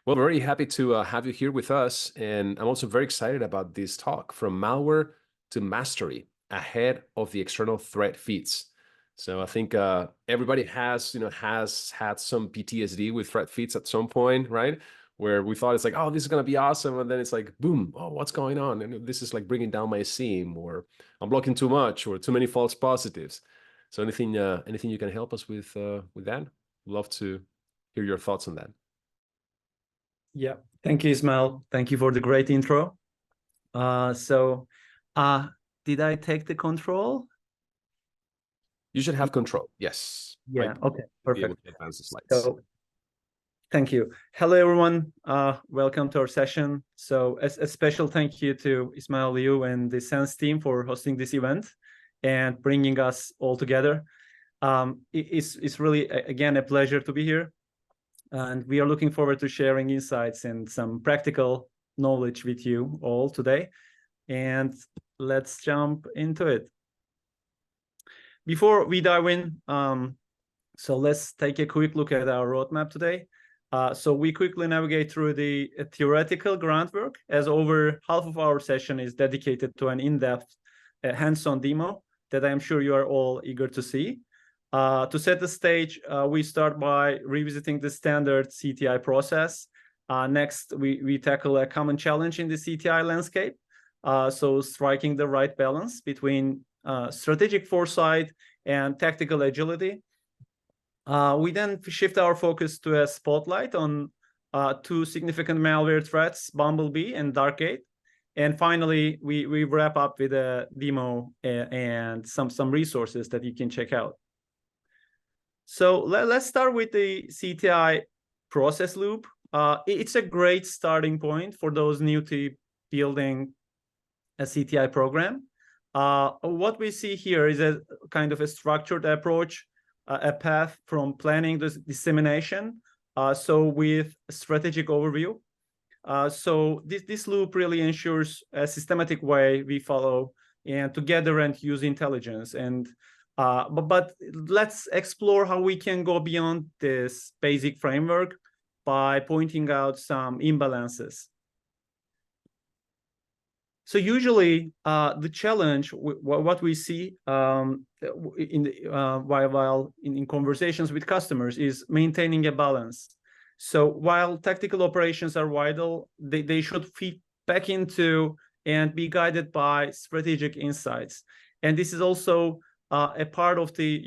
Well, very happy to have you here with us. And I'm also very excited about this talk, from malware to mastery ahead of the external threat feeds. So I think everybody has had some PTSD with threat feeds at some point, right? Where we thought it's like, oh, this is going to be awesome. And then it's like, boom, oh, what's going on? And this is like bringing down my SIEM, or I'm blocking too much, or too many false positives. So anything you can help us with that? Love to hear your thoughts on that. Yeah, thank you, Ismail. Thank you for the great intro. Did I take the control? You should have control. Yes. Yeah. Right. Okay. Perfect. Be able to advance the slides. So, thank you. Hello, everyone. Welcome to our session. So, a special thank you to Ismail, Liu, and the SANS team for hosting this event and bringing us all together. It's really, again, a pleasure to be here. And we are looking forward to sharing insights and some practical knowledge with you all today. And let's jump into it. Before we dive in, so let's take a quick look at our roadmap today. So we quickly navigate through the theoretical groundwork, as over half of our session is dedicated to an in-depth hands-on demo that I'm sure you are all eager to see. To set the stage, we start by revisiting the standard CTI process. Next, we tackle a common challenge in the CTI landscape. So striking the right balance between strategic foresight and tactical agility. We then shift our focus to a spotlight on two significant malware threats, Bumblebee and DarkGate. And finally, we wrap up with a demo and some resources that you can check out. So let's start with the CTI process loop. It's a great starting point for those new to building a CTI program. What we see here is a kind of a structured approach, a path from planning to dissemination. So with a strategic overview. So this loop really ensures a systematic way we follow and to gather and use intelligence. And but let's explore how we can go beyond this basic framework by pointing out some imbalances. So usually the challenge, what we see while in conversations with customers, is maintaining a balance. So while tactical operations are vital, they should feed back into and be guided by strategic insights. And this is also a part of the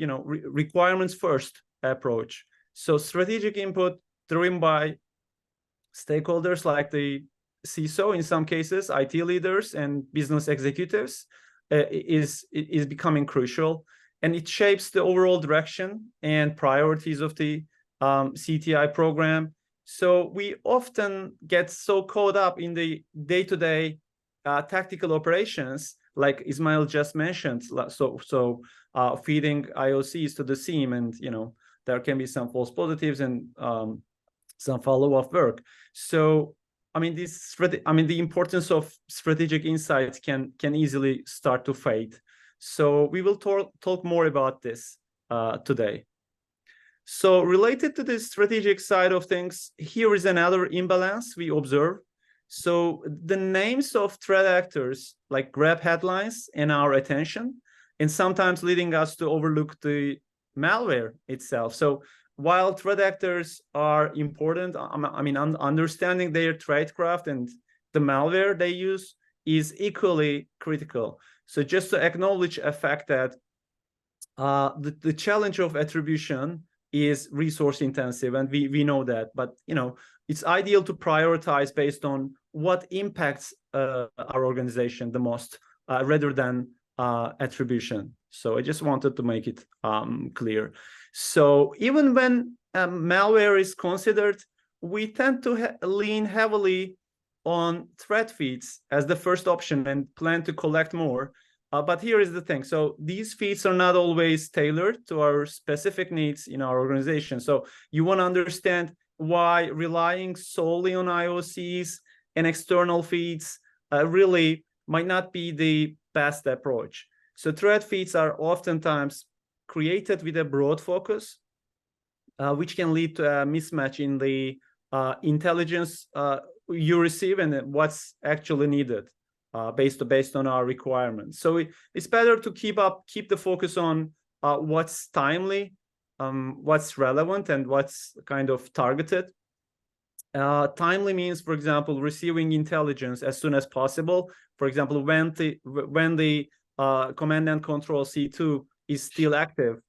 requirements first approach. So strategic input driven by stakeholders like the CISO, in some cases, IT leaders and business executives, is becoming crucial, and it shapes the overall direction and priorities of the CTI program. So we often get so caught up in the day-to-day tactical operations, like Ismail just mentioned. So feeding IOCs to the SIEM, and there can be some false positives and some follow-up work. So the importance of strategic insights can easily start to fade. So we will talk more about this today. So related to the strategic side of things, here is another imbalance we observe. So the names of threat actors like grab headlines and our attention, and sometimes leading us to overlook the malware itself. So while threat actors are important, understanding their tradecraft and the malware they use is equally critical. So just to acknowledge a fact that the challenge of attribution is resource intensive, and we know that, but it's ideal to prioritize based on what impacts our organization the most, rather than attribution. So I just wanted to make it clear. So even when malware is considered, we tend to lean heavily on threat feeds as the first option and plan to collect more. But here is the thing. So these feeds are not always tailored to our specific needs in our organization. So you want to understand why relying solely on IOCs and external feeds really might not be the best approach. So threat feeds are oftentimes created with a broad focus, which can lead to a mismatch in the intelligence you receive and what's actually needed based on our requirements. So it's better to keep the focus on what's timely, what's relevant, and what's kind of targeted. Timely means, for example, receiving intelligence as soon as possible. For example, when the command and control C2 is still active.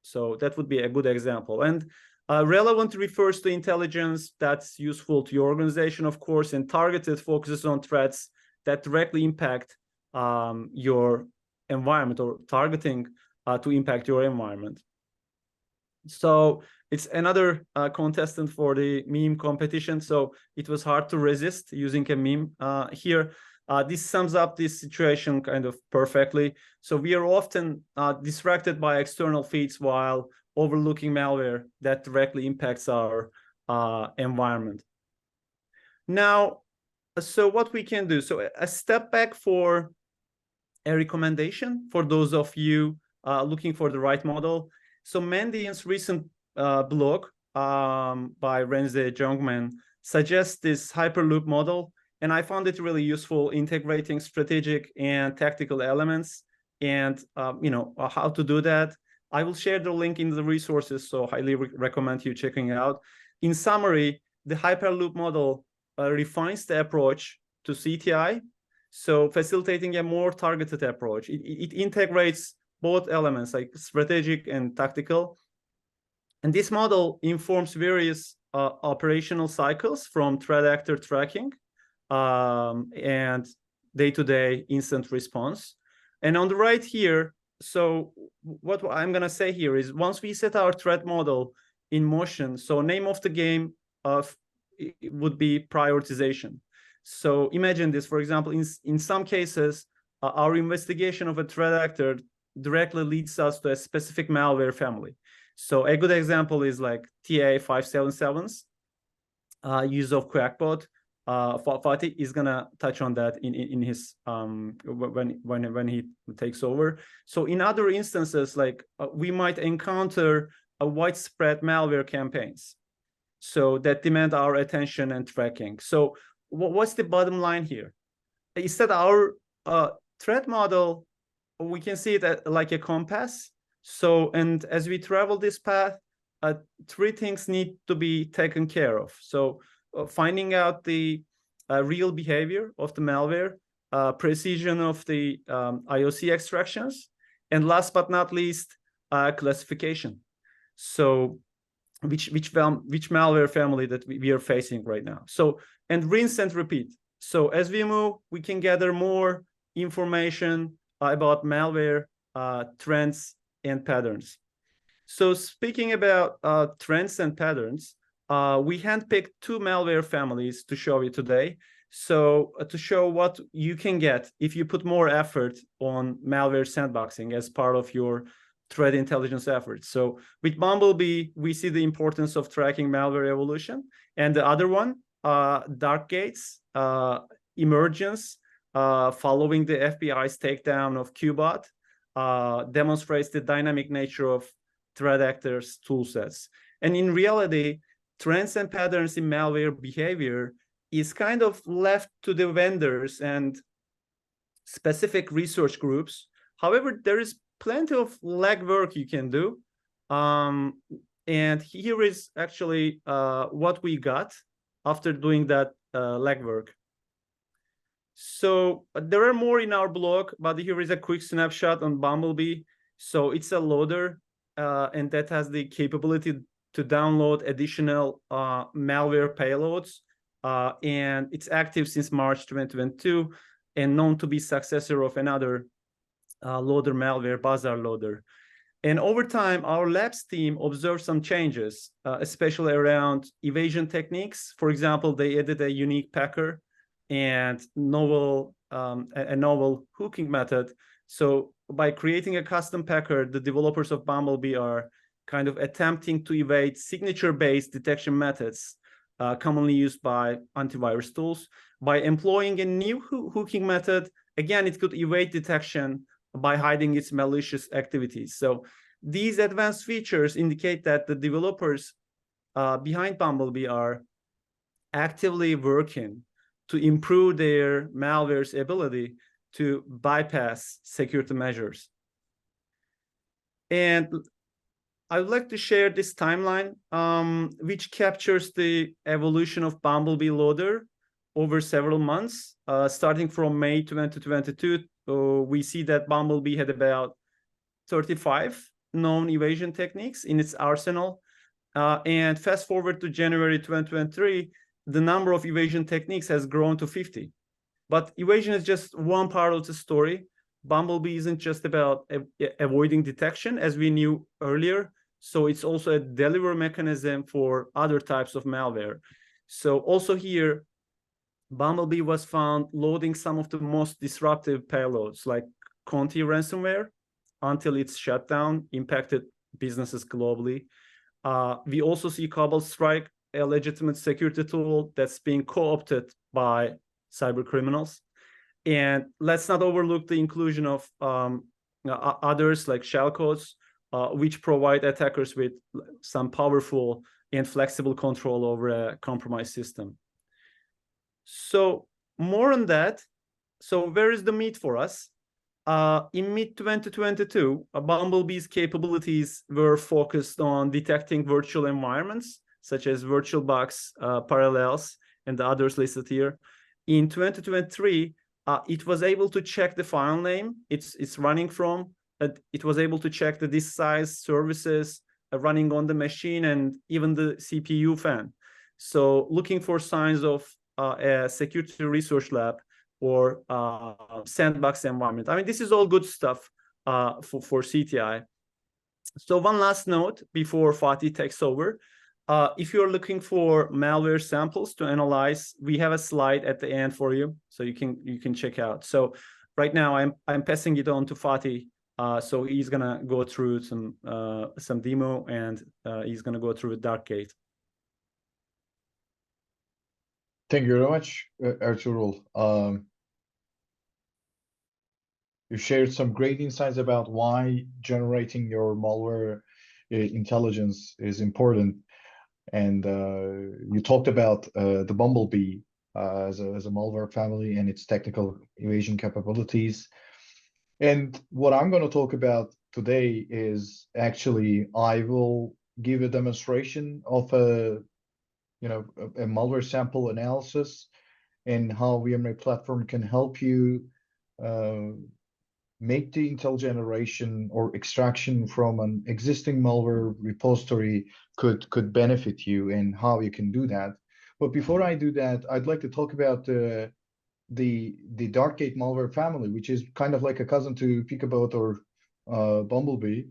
So that would be a good example. And relevant refers to intelligence that's useful to your organization, of course, and targeted focuses on threats that directly impact your environment, or targeting to impact your environment. So it's another contestant for the meme competition. So it was hard to resist using a meme here. This sums up this situation kind of perfectly. So we are often distracted by external feeds while overlooking malware that directly impacts our environment. Now, so what we can do, so a step back for a recommendation for those of you looking for the right model. So Mandian's recent blog by Renze Jongman suggests this Hyperloop model, and I found it really useful integrating strategic and tactical elements, and how to do that. I will share the link in the resources, so highly recommend you checking it out. In summary, the Hyperloop model refines the approach to CTI, so facilitating a more targeted approach. It integrates both elements, like strategic and tactical. And this model informs various operational cycles, from threat actor tracking and day-to-day instant response. And on the right here, so what I'm going to say here is, once we set our threat model in motion, so name of the game would be prioritization. So imagine this, for example, in some cases, our investigation of a threat actor directly leads us to a specific malware family. So a good example is like TA577's use of Crackbot. Fatih is gonna touch on that in his when he takes over. So in other instances, like we might encounter a widespread malware campaigns, so that demand our attention and tracking. So what's the bottom line here? Is that our threat model, we can see it like a compass. So, and as we travel this path, three things need to be taken care of. So finding out the real behavior of the malware, precision of the IOC extractions, and last but not least, classification. So which malware family that we are facing right now. So, and rinse and repeat. So as we move, we can gather more information about malware trends and patterns. So speaking about trends and patterns, we handpicked two malware families to show you today. So to show what you can get if you put more effort on malware sandboxing as part of your threat intelligence efforts. So with Bumblebee, we see the importance of tracking malware evolution. And the other one, DarkGate's emergence following the FBI's takedown of Qbot, demonstrates the dynamic nature of threat actors' toolsets. And in reality, trends and patterns in malware behavior is kind of left to the vendors and specific research groups. However, there is plenty of legwork you can do. And here is actually what we got after doing that legwork. So there are more in our blog, but here is a quick snapshot on Bumblebee. So it's a loader, and that has the capability to download additional malware payloads. And it's active since March 2022 and known to be successor of another loader malware, Bazaar loader. And over time, our labs team observed some changes, especially around evasion techniques. For example, they added a unique packer and a novel hooking method. So by creating a custom packer, the developers of Bumblebee are kind of attempting to evade signature-based detection methods commonly used by antivirus tools. By employing a new hooking method, again, it could evade detection by hiding its malicious activities. So these advanced features indicate that the developers behind Bumblebee are actively working to improve their malware's ability to bypass security measures. And I would like to share this timeline, which captures the evolution of Bumblebee Loader over several months. Starting from May 2022, we see that Bumblebee had about 35 known evasion techniques in its arsenal. And fast forward to January 2023, the number of evasion techniques has grown to 50. But evasion is just one part of the story. Bumblebee isn't just about avoiding detection, as we knew earlier. So it's also a delivery mechanism for other types of malware. So also here, Bumblebee was found loading some of the most disruptive payloads, like Conti ransomware, until its shutdown impacted businesses globally. We also see CobbleStrike, a legitimate security tool that's being co-opted by cyber criminals. And let's not overlook the inclusion of others like shellcodes, which provide attackers with some powerful and flexible control over a compromised system. So more on that. So where is the meat for us? In mid-2022, Bumblebee's capabilities were focused on detecting virtual environments, such as VirtualBox, Parallels, and the others listed here. In 2023, it was able to check the file name it's running from. It was able to check the disk size, services running on the machine, and even the CPU fan. So looking for signs of a security research lab or sandbox environment. I mean, this is all good stuff for CTI. So one last note before Fatih takes over. If you're looking for malware samples to analyze, we have a slide at the end for you, so you can check out. So right now I'm passing it on to Fatih. So he's gonna go through some demo, and he's gonna go through DarkGate. Thank you very much, Ertuğrul. You shared some great insights about why generating your malware intelligence is important. And you talked about the Bumblebee as a malware family and its technical evasion capabilities. And what I'm going to talk about today is actually I will give a demonstration of a malware sample analysis and how VMware platform can help you make the intel generation or extraction from an existing malware repository could benefit you, and how you can do that. But before I do that, I'd like to talk about the DarkGate malware family, which is kind of like a cousin to Picabot or Bumblebee.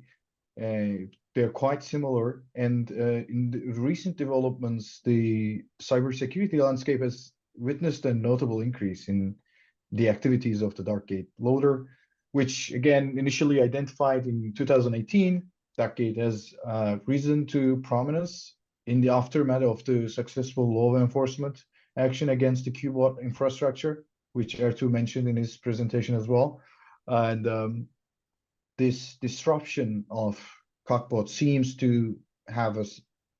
They're quite similar, and in the recent developments, the cybersecurity landscape has witnessed a notable increase in the activities of the DarkGate loader, which again initially identified in 2018. DarkGate has risen to prominence in the aftermath of the successful law enforcement action against the Qbot infrastructure, which Ertuğ mentioned in his presentation as well. And this disruption of Qbot seems to have a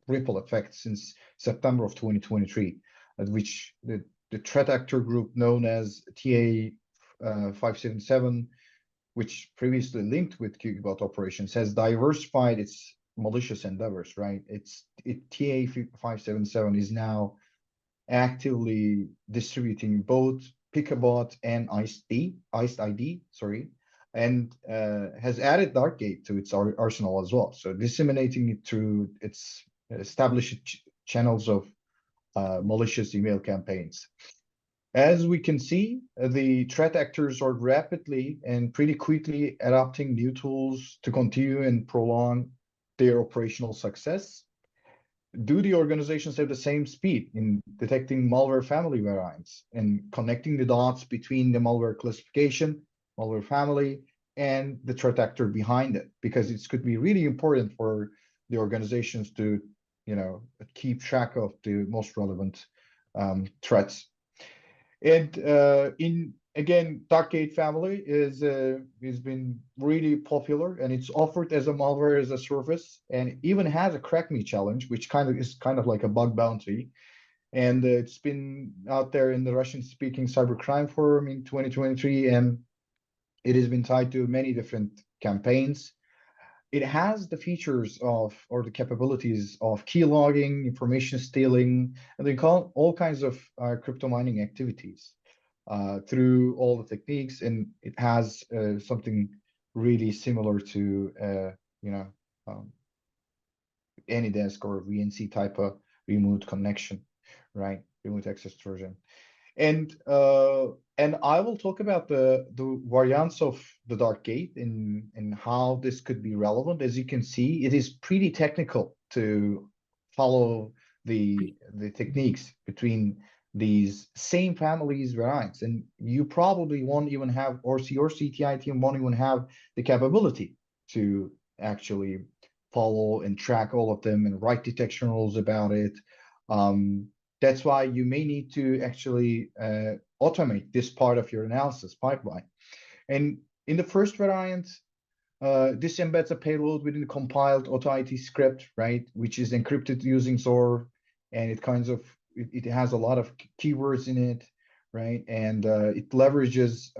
ripple effect since September of 2023, at which the threat actor group known as TA 577, which previously linked with Qbot operations, has diversified its malicious endeavors, right? TA 577 is now actively distributing both Picabot and IcedID, and has added DarkGate to its arsenal as well. So disseminating it through its established channels of malicious email campaigns. As we can see, the threat actors are rapidly and pretty quickly adopting new tools to continue and prolong their operational success. Do the organizations have the same speed in detecting malware family variants and connecting the dots between the malware classification, malware family, and the threat actor behind it? Because it could be really important for the organizations to, keep track of the most relevant threats. And again, DarkGate family has been really popular, and it's offered as a malware as a service, and even has a crack me challenge, which is kind of like a bug bounty. And it's been out there in the Russian-speaking cybercrime forum in 2023, and it has been tied to many different campaigns. It has the features of, or the capabilities of key logging, information stealing, and they call all kinds of crypto mining activities through all the techniques. And it has something really similar to, you know, um, AnyDesk or VNC type of remote connection, right? Remote access Trojan. And I will talk about the variants of the DarkGate and how this could be relevant. As you can see, it is pretty technical to follow the techniques between these same families variants, and you probably won't even have, or your CTI team won't even have the capability to actually follow and track all of them and write detection rules about it. That's why you may need to actually automate this part of your analysis pipeline. And in the first variant, this embeds a payload within the compiled AutoIT script, right, which is encrypted using XOR, and it has a lot of keywords in it, right, and it leverages,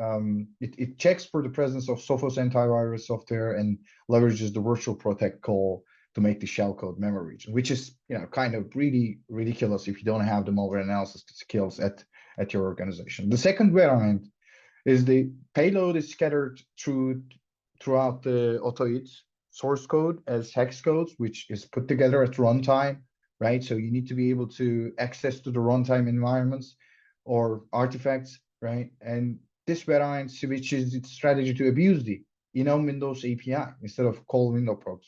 it checks for the presence of Sophos antivirus software and leverages the virtual protect call to make the shellcode memory region, which is, you know, kind of really ridiculous if you don't have the malware analysis skills at your organization. The second variant is the payload is scattered throughout the AutoIT source code as hex codes, which is put together at runtime, right? So you need to be able to access to the runtime environments or artifacts, right? And this variant switches its strategy to abuse the Windows API instead of call window procs.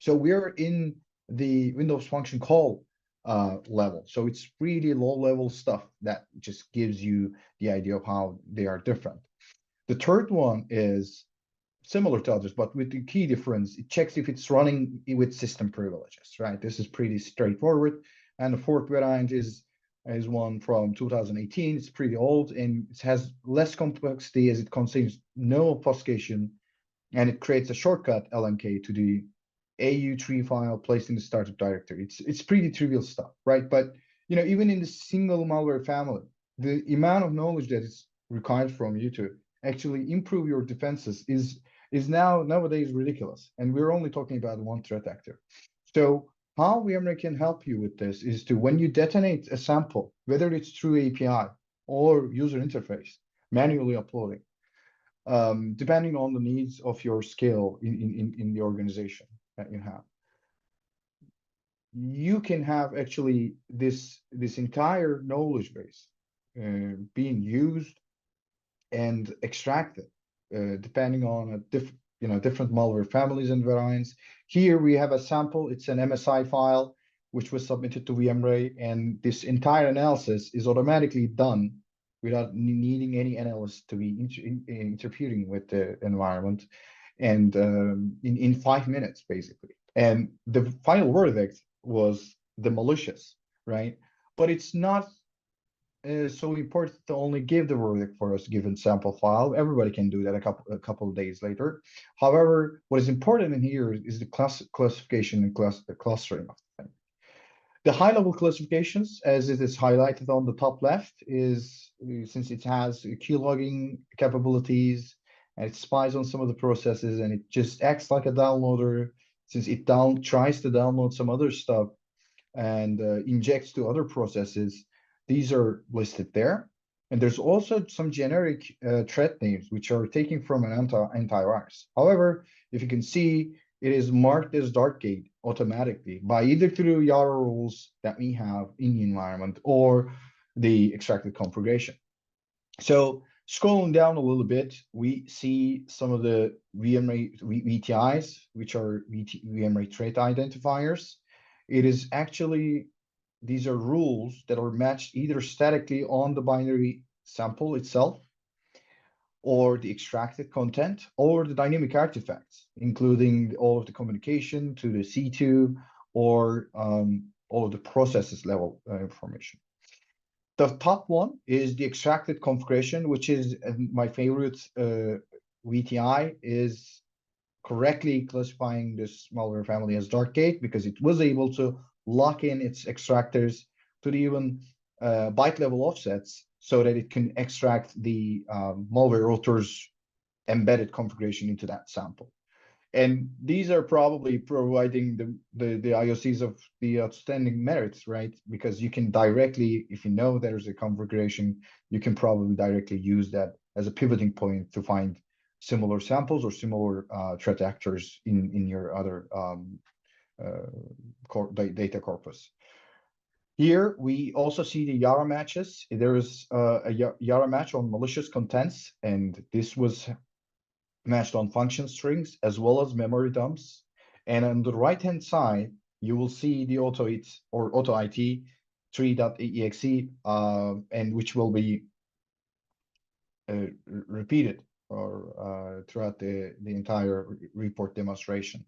So we're in the Windows function call level. So it's really low level stuff that just gives you the idea of how they are different. The third one is similar to others, but with the key difference, it checks if it's running with system privileges, right? This is pretty straightforward. And the fourth variant is one from 2018. It's pretty old and it has less complexity as it contains no obfuscation, and it creates a shortcut LMK to the AU3 file placed in the startup directory. It's pretty trivial stuff, right? But even in the single malware family, the amount of knowledge that is required from you to actually improve your defenses is nowadays ridiculous. And we're only talking about one threat actor. So how VMware can help you with this is to, when you detonate a sample, whether it's through API or user interface, manually uploading, depending on the needs of your scale in the organization that you have, you can have actually this entire knowledge base being used and extracted depending on different malware families and variants. Here we have a sample. It's an MSI file which was submitted to VMware, and this entire analysis is automatically done without needing any analyst to be interfering with the environment, and in 5 minutes basically. And the final verdict was the malicious, right? But it's not so important to only give the verdict for a given sample file. Everybody can do that a couple of days later. However, what is important in here is the classification and clustering of the thing. The high-level classifications, as it is highlighted on the top left, is since it has key logging capabilities and it spies on some of the processes and it just acts like a downloader, since it tries to download some other stuff and injects to other processes. These are listed there. And there's also some generic threat names which are taken from an antivirus. However, if you can see, it is marked as DarkGate automatically by either through YARA rules that we have in the environment or the extracted configuration. So scrolling down a little bit, we see some of the VMware VTIs, which are VMware threat identifiers. It is actually, these are rules that are matched either statically on the binary sample itself, or the extracted content, or the dynamic artifacts, including all of the communication to the C2 or all of the processes level information. The top one is the extracted configuration, which is my favorite. VTI is correctly classifying this malware family as DarkGate because it was able to lock in its extractors to the even byte level offsets so that it can extract the malware author's embedded configuration into that sample. And these are probably providing the IOCs of the outstanding merits, right? Because you can directly, if you know there's a configuration, you can probably directly use that as a pivoting point to find similar samples or similar threat actors in your other data corpus. Here, we also see the Yara matches. There is a Yara match on malicious contents, and this was matched on function strings as well as memory dumps. And on the right-hand side, you will see the AutoIT or AutoIT tree.exe, and which will be repeated or throughout the entire report demonstration.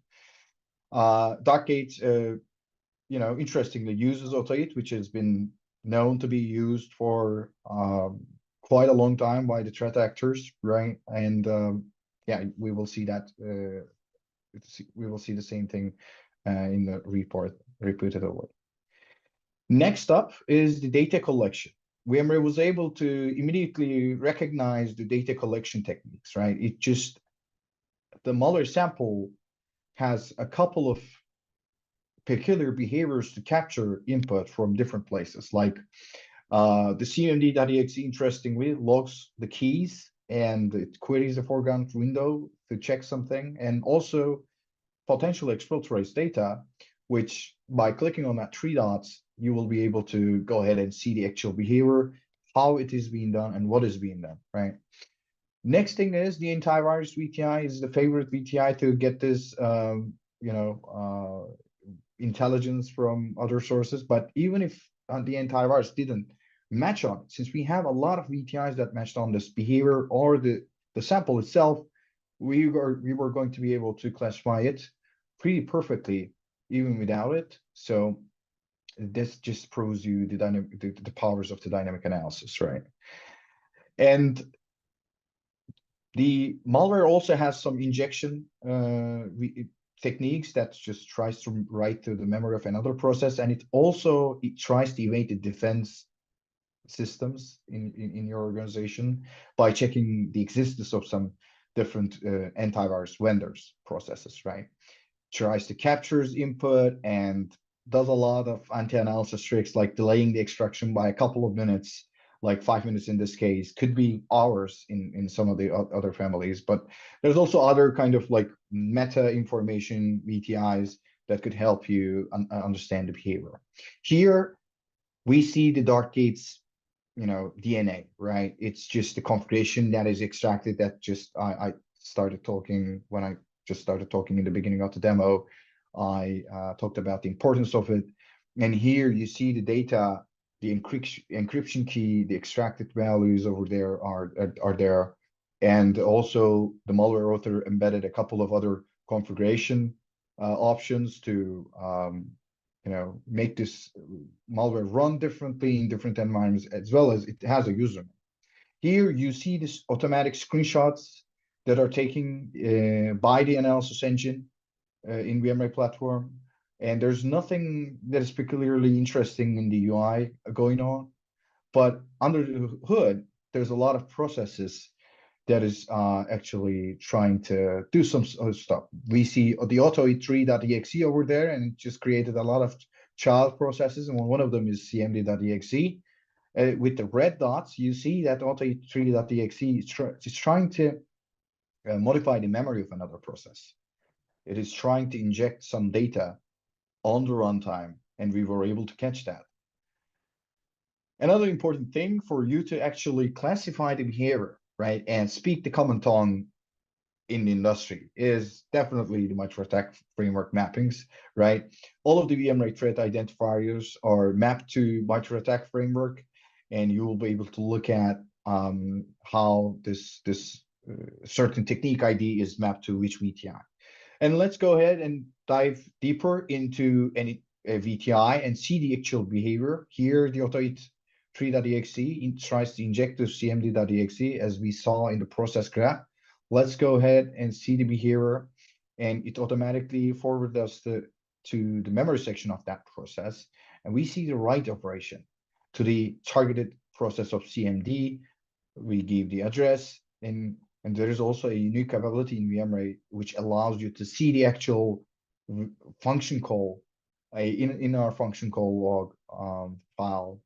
DarkGate, interestingly uses AutoIT, which has been known to be used for quite a long time by the threat actors, right? And yeah, we will see that. We will see the same thing in the report repeated over. Next up is the data collection. VMware was able to immediately recognize the data collection techniques, right? The malware sample has a couple of peculiar behaviors to capture input from different places, like the cmd.exe interestingly logs the keys and it queries the foreground window to check something, and also potentially exfiltrates data, which by clicking on that three dots, you will be able to go ahead and see the actual behavior, how it is being done, and what is being done, right? Next thing is the antivirus VTI is the favorite VTI to get this, intelligence from other sources. But even if the antivirus didn't match on it, since we have a lot of VTIs that matched on this behavior or the sample itself, we were going to be able to classify it pretty perfectly even without it. So this just proves you the powers of the dynamic analysis, right? And the malware also has some injection techniques that just tries to write to the memory of another process, and it tries to evade the defense systems in your organization by checking the existence of some different antivirus vendors processes, right? Tries to capture input and does a lot of anti-analysis tricks like delaying the extraction by a couple of minutes, like 5 minutes in this case, could be hours in some of the other families. But there's also other kind of like meta information VTIs that could help you understand the behavior. Here we see the DarkGate's DNA, right? It's just the configuration that is extracted that just I started talking when I just started talking in the beginning of the demo. I talked about the importance of it. And here you see the data, the encryption key, the extracted values over there are there. And also the malware author embedded a couple of other configuration options to make this malware run differently in different environments, as well as it has a username. Here you see this automatic screenshots that are taken by the analysis engine in VMware platform. And there's nothing that is peculiarly interesting in the UI going on, but under the hood, there's a lot of processes that is actually trying to do some stuff. We see the AutoIT3.exe over there, and it just created a lot of child processes, and one of them is cmd.exe. With the red dots, you see that AutoIT3.exe is trying to modify the memory of another process. It is trying to inject some data on the runtime, and we were able to catch that. Another important thing for you to actually classify the behavior, right, and speak the common tongue in the industry is definitely the MITRE ATT&CK framework mappings, right? All of the VMware threat identifiers are mapped to MITRE ATT&CK framework, and you will be able to look at how this certain technique ID is mapped to which VTI. And let's go ahead and dive deeper into any VTI and see the actual behavior. Here, the AutoIT3.exe tries to inject the cmd.exe as we saw in the process graph. Let's go ahead and see the behavior, and it automatically forwards us to the memory section of that process. and we see the write operation to the targeted process of CMD. We give the address, and there is also a unique capability in VMware which allows you to see the actual function call in our function call log file,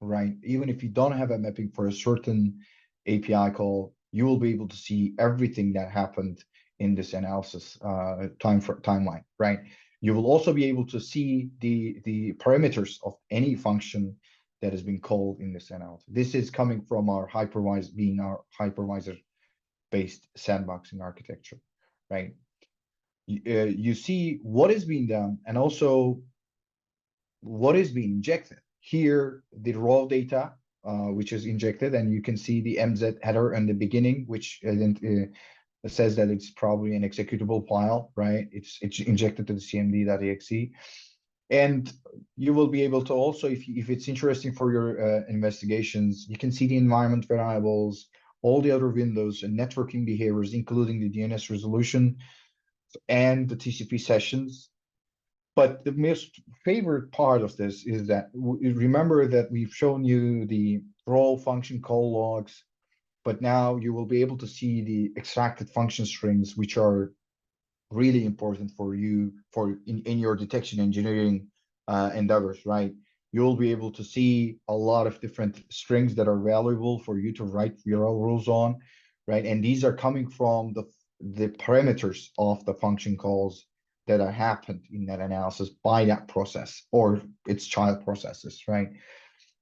right? Even if you don't have a mapping for a certain API call, you will be able to see everything that happened in this analysis timeline, right? You will also be able to see the parameters of any function that has been called in this analysis. This is coming from our hypervisor-based sandboxing architecture, right? You see what is being done and also what is being injected. Here, the raw data, which is injected, and you can see the MZ header in the beginning, which says that it's probably an executable file, right? It's injected to the cmd.exe. And you will be able to also, if it's interesting for your investigations, you can see the environment variables, all the other windows and networking behaviors, including the DNS resolution and the TCP sessions. But the most favorite part of this is that, remember that we've shown you the raw function call logs, but now you will be able to see the extracted function strings, which are really important for you in your detection engineering endeavors, right? You'll be able to see a lot of different strings that are valuable for you to write URL rules on, right? And these are coming from the parameters of the function calls that are happened in that analysis by that process or its child processes, right?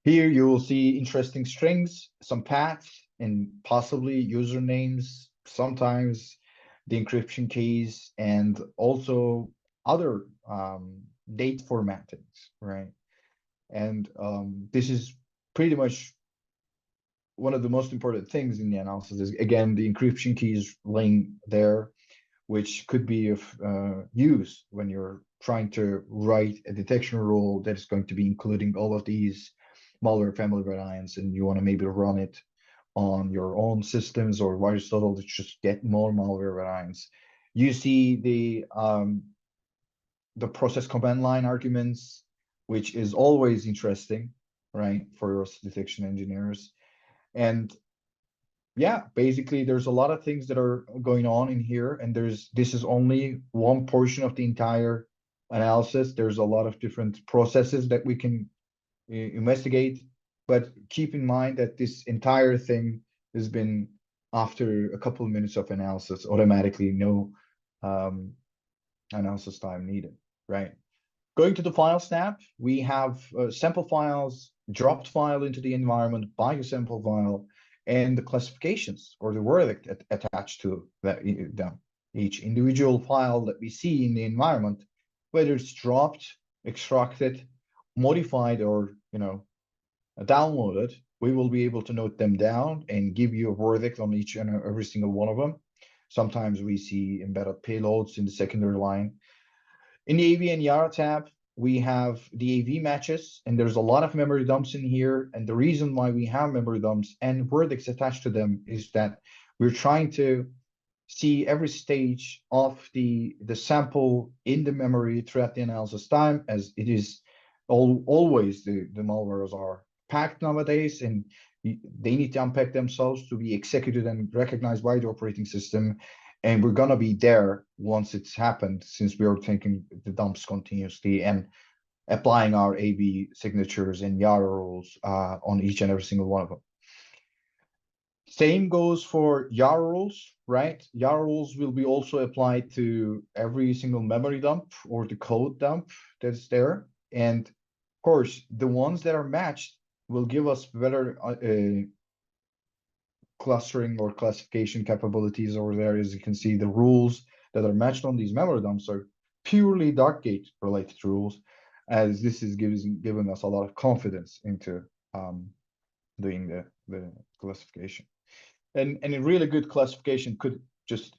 Here you will see interesting strings, some paths, and possibly usernames, sometimes the encryption keys, and also other date formattings, right? And this is pretty much one of the most important things in the analysis is, again, the encryption keys laying there, which could be of use when you're trying to write a detection rule that is going to be including all of these malware family variants, and you want to maybe run it on your own systems or VirusTotal to just get more malware variants. You see the process command line arguments, which is always interesting, right, for your detection engineers. And yeah, basically there's a lot of things that are going on in here, and this is only one portion of the entire analysis. There's a lot of different processes that we can investigate, but keep in mind that this entire thing has been, after a couple of minutes of analysis, automatically no analysis time needed, right? Going to the file snap, we have sample files, dropped file into the environment by a sample file, and the classifications or the verdict attached to that, each individual file that we see in the environment, whether it's dropped, extracted, modified, or downloaded, we will be able to note them down and give you a verdict on each and every single one of them. Sometimes we see embedded payloads in the secondary line. In the AV and Yara tab, we have the AV matches, and there's a lot of memory dumps in here. And the reason why we have memory dumps and verdicts attached to them is that we're trying to see every stage of the sample in the memory throughout the analysis time, as it is always the malwares are packed nowadays, and they need to unpack themselves to be executed and recognized by the operating system. And we're gonna be there once it's happened, since we are taking the dumps continuously and applying our AB signatures and Yara rules on each and every single one of them. Same goes for Yara rules, right? Yara rules will be also applied to every single memory dump or the code dump that's there. And of course, the ones that are matched will give us better clustering or classification capabilities over there. As you can see, the rules that are matched on these memory dumps are purely DarkGate related rules, as this is giving us a lot of confidence into doing the classification. And a really good classification could just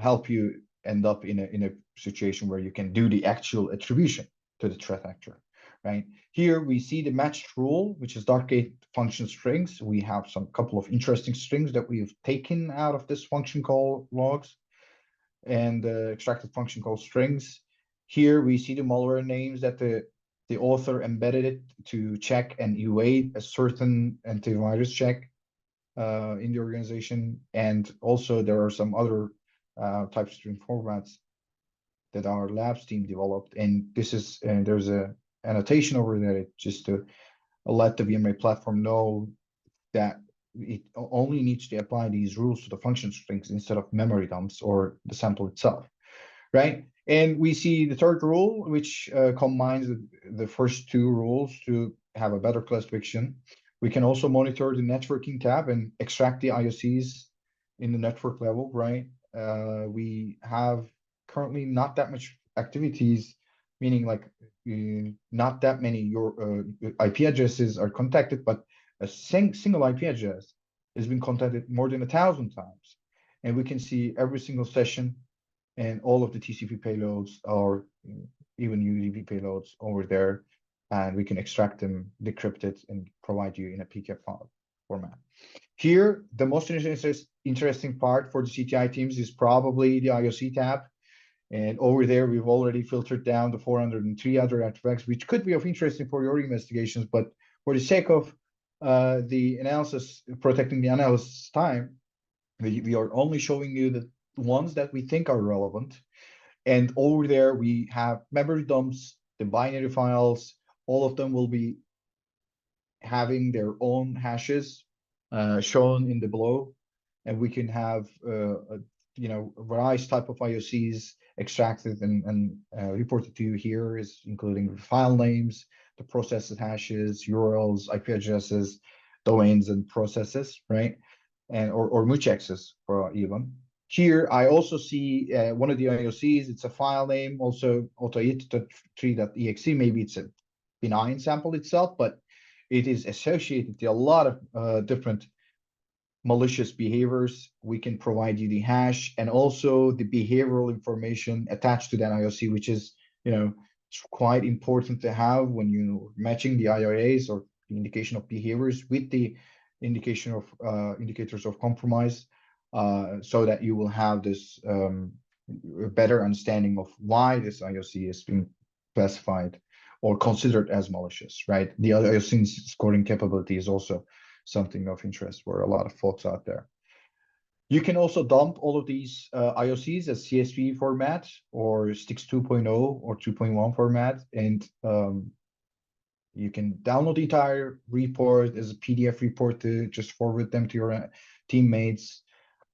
help you end up in a situation where you can do the actual attribution to the threat actor, right? Here we see the matched rule, which is DarkGate function strings. We have some couple of interesting strings that we've taken out of this function call logs and extracted function call strings. Here we see the malware names that the the author embedded it to check and evade a certain antivirus check in the organization. And also there are some other type string formats that our labs team developed. And this is, there's a annotation over there just to let the VMware platform know that it only needs to apply these rules to the function strings instead of memory dumps or the sample itself, right? And we see the third rule, which combines the first two rules to have a better classification. We can also monitor the networking tab and extract the IOCs in the network level, right? We have currently not that much activities, meaning like not that many your IP addresses are contacted, but a single IP address has been contacted more than 1,000 times. And we can see every single session and all of the TCP payloads or even UDP payloads over there. And we can extract them, decrypt it, and provide you in a PCAP file format. Here, the most interesting part for the CTI teams is probably the IOC tab. And over there, we've already filtered down the 403 other artifacts, which could be of interest for your investigations. But for the sake of the analysis, protecting the analysis time, we are only showing you the ones that we think are relevant. And over there, we have memory dumps, the binary files, all of them will be having their own hashes shown in the below. And we can have, various type of IOCs extracted and reported to you here, is including file names, the process hashes, URLs, IP addresses, domains, and processes, right? And or muchexes for even. Here, I also see one of the IOCs, it's a file name, also auto.tree.exe. Maybe it's a benign sample itself, but it is associated to a lot of different malicious behaviors. We can provide you the hash and also the behavioral information attached to that IOC, which is, it's quite important to have when you're matching the IRAs or the indication of behaviors with the indication of indicators of compromise, so that you will have this better understanding of why this IOC is being classified or considered as malicious, right? The other IOC scoring capability is also something of interest for a lot of folks out there. You can also dump all of these IOCs as CSV format or Stix 2.0 or 2.1 format, and you can download the entire report as a PDF report to just forward them to your teammates.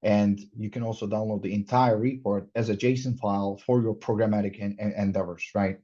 And you can also download the entire report as a JSON file for your programmatic endeavors, right?